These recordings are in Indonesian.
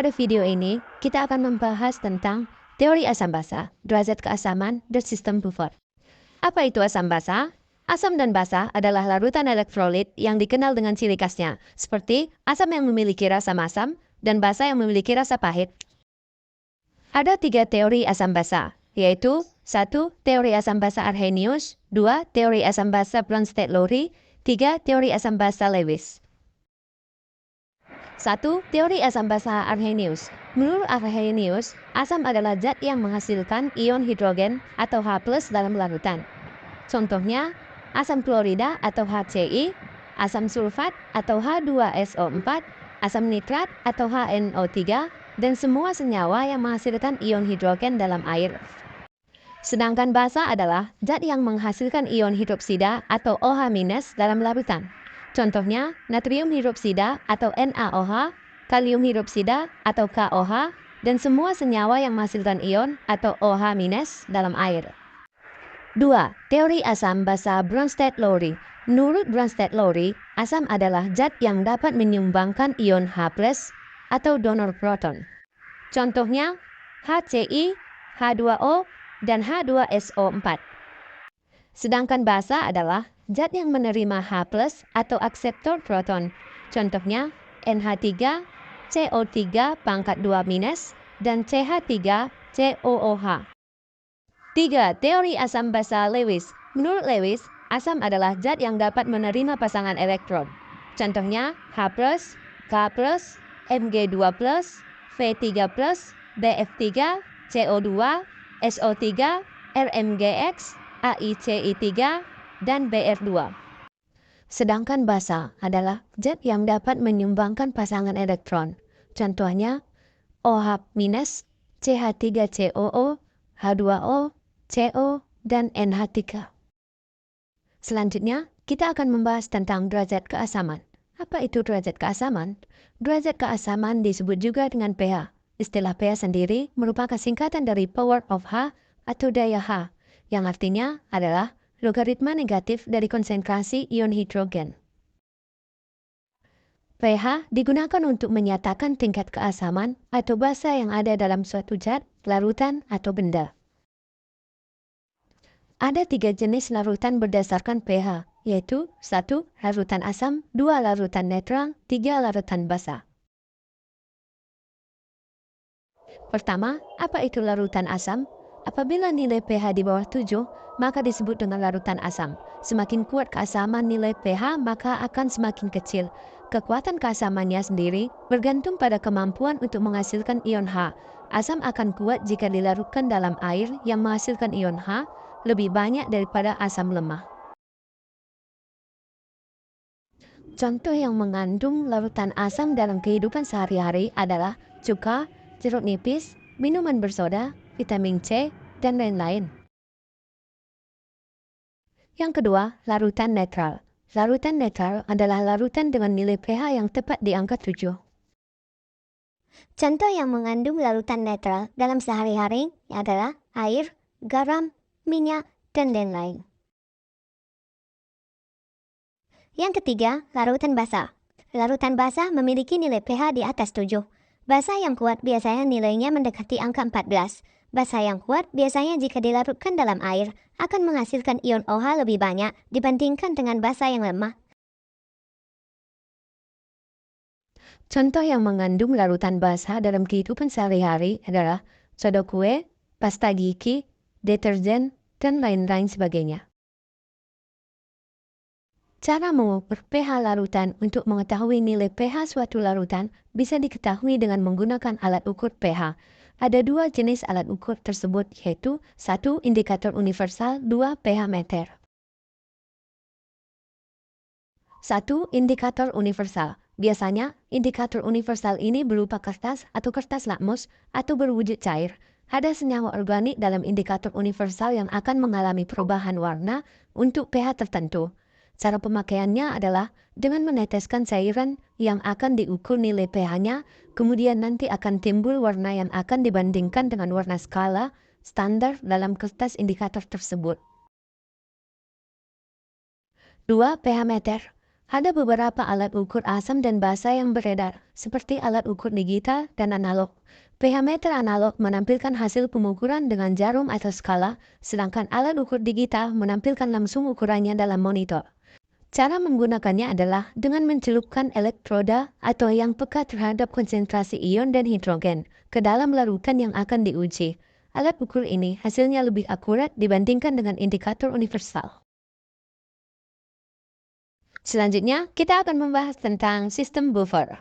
Pada video ini, kita akan membahas tentang teori asam basa, derajat keasaman, dan sistem buffer. Apa itu asam basa? Asam dan basa adalah larutan elektrolit yang dikenal dengan ciri khasnya, seperti asam yang memiliki rasa masam dan basa yang memiliki rasa pahit. Ada 3 teori asam basa, yaitu 1. Teori asam basa Arrhenius, 2. Teori asam basa Bronsted-Lowry, 3. Teori asam basa Lewis. 1. Teori asam basa Arrhenius. Menurut Arrhenius, asam adalah zat yang menghasilkan ion hidrogen atau H+ dalam larutan. Contohnya, asam klorida atau HCl, asam sulfat atau H2SO4, asam nitrat atau HNO3, dan semua senyawa yang menghasilkan ion hidrogen dalam air. Sedangkan basa adalah zat yang menghasilkan ion hidroksida atau OH- dalam larutan. Contohnya, natrium hidroksida atau NaOH, kalium hidroksida atau KOH, dan semua senyawa yang menghasilkan ion atau OH- dalam air. 2. Teori asam basa Bronsted-Lowry. Menurut Bronsted-Lowry, asam adalah zat yang dapat menyumbangkan ion H+ atau donor proton. Contohnya, HCl, H2O, dan H2SO4. Sedangkan basa adalah zat yang menerima H+ atau akseptor proton. Contohnya, NH3, CO3 pangkat 2-, dan CH3, COOH. 3. Teori asam basa Lewis. Menurut Lewis, asam adalah zat yang dapat menerima pasangan elektron. Contohnya, H+, K+, Mg2+, V3+, Bf3, CO2, SO3, RMgX, AiCi3, dan Br2. Sedangkan basa adalah zat yang dapat menyumbangkan pasangan elektron. Contohnya, OH-, CH3COO, H2O, CO, dan NH3. Selanjutnya, kita akan membahas tentang derajat keasaman. Apa itu derajat keasaman? Derajat keasaman disebut juga dengan pH. Istilah pH sendiri merupakan singkatan dari power of H atau daya H, yang artinya adalah logaritma negatif dari konsentrasi ion hidrogen. pH digunakan untuk menyatakan tingkat keasaman atau basa yang ada dalam suatu zat, larutan, atau benda. Ada 3 jenis larutan berdasarkan pH, yaitu 1. Larutan asam, 2. Larutan netral, 3. Larutan basa. Pertama, apa itu larutan asam? Apabila nilai pH di bawah 7, maka disebut dengan larutan asam. Semakin kuat keasaman nilai pH, maka akan semakin kecil. Kekuatan keasamannya sendiri bergantung pada kemampuan untuk menghasilkan ion H. Asam akan kuat jika dilarutkan dalam air yang menghasilkan ion H lebih banyak daripada asam lemah. Contoh yang mengandung larutan asam dalam kehidupan sehari-hari adalah cuka, jeruk nipis, minuman bersoda, vitamin C, dan lain-lain. Yang kedua, larutan netral. Larutan netral adalah larutan dengan nilai pH yang tepat di angka 7. Contoh yang mengandung larutan netral dalam sehari-hari adalah air, garam, minyak, dan lain-lain. Yang ketiga, larutan basa. Larutan basa memiliki nilai pH di atas 7. Basa yang kuat biasanya nilainya mendekati angka 14. Basa yang kuat biasanya jika dilarutkan dalam air akan menghasilkan ion OH lebih banyak dibandingkan dengan basa yang lemah. Contoh yang mengandung larutan basa dalam kehidupan sehari-hari adalah soda kue, pasta gigi, deterjen, dan lain-lain sebagainya. Cara mengukur pH larutan. Untuk mengetahui nilai pH suatu larutan bisa diketahui dengan menggunakan alat ukur pH. Ada 2 jenis alat ukur tersebut, yaitu 1. Indikator universal, 2. pH meter. 1. Indikator universal. Biasanya, indikator universal ini berupa kertas atau kertas lakmus atau berwujud cair. Ada senyawa organik dalam indikator universal yang akan mengalami perubahan warna untuk pH tertentu. Cara pemakaiannya adalah dengan meneteskan cairan yang akan diukur nilai pH-nya, kemudian nanti akan timbul warna yang akan dibandingkan dengan warna skala standar dalam kertas indikator tersebut. 2. pH meter. Ada beberapa alat ukur asam dan basa yang beredar, seperti alat ukur digital dan analog. pH meter analog menampilkan hasil pengukuran dengan jarum atau skala, sedangkan alat ukur digital menampilkan langsung ukurannya dalam monitor. Cara menggunakannya adalah dengan mencelupkan elektroda atau yang peka terhadap konsentrasi ion dan hidrogen ke dalam larutan yang akan diuji. Alat ukur ini hasilnya lebih akurat dibandingkan dengan indikator universal. Selanjutnya, kita akan membahas tentang sistem buffer.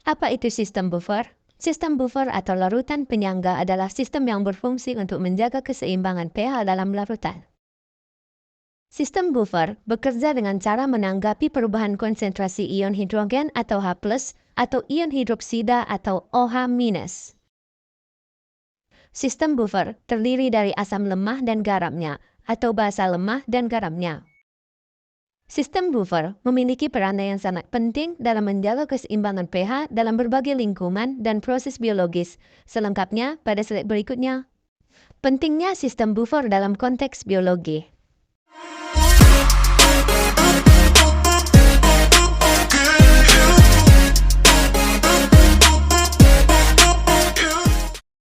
Apa itu sistem buffer? Sistem buffer atau larutan penyangga adalah sistem yang berfungsi untuk menjaga keseimbangan pH dalam larutan. Sistem buffer bekerja dengan cara menanggapi perubahan konsentrasi ion hidrogen atau H+, atau ion hidroksida atau OH-. Sistem buffer terdiri dari asam lemah dan garamnya, atau basa lemah dan garamnya. Sistem buffer memiliki peranan yang sangat penting dalam menjaga keseimbangan pH dalam berbagai lingkungan dan proses biologis. Selengkapnya pada slide berikutnya. Pentingnya sistem buffer dalam konteks biologi.